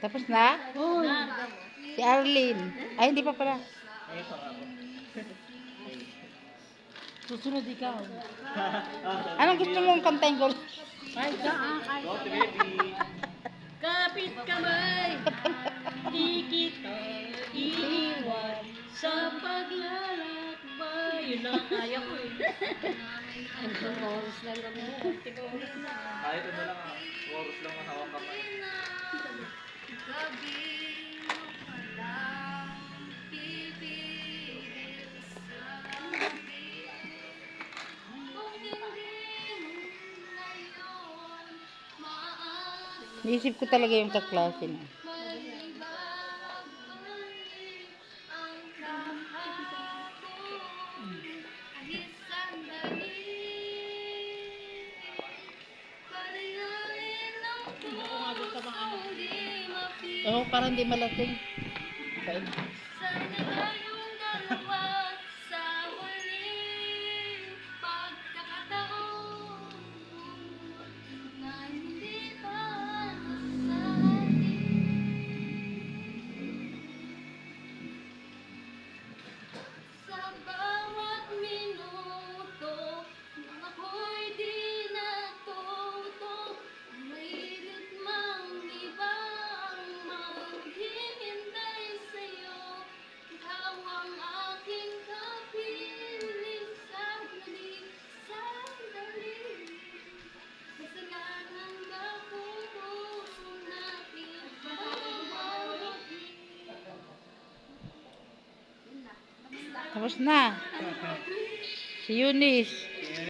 Tapos na? Hoy. Si Arlene. Ay, hindi pa pala. Susunod ikaw. Anong gusto mong kantahin ko? Ay, kapit kamay, di kita iiwan sa paglalakbay. Yun lang ang kaya ko eh. Ang oras lang naman. Kahit ano lang ah, oras lang ang hawak kamay. Naisip ko talaga yung kaklase na. Oo, parang di malating. Kain. Tapos na. Si Eunice.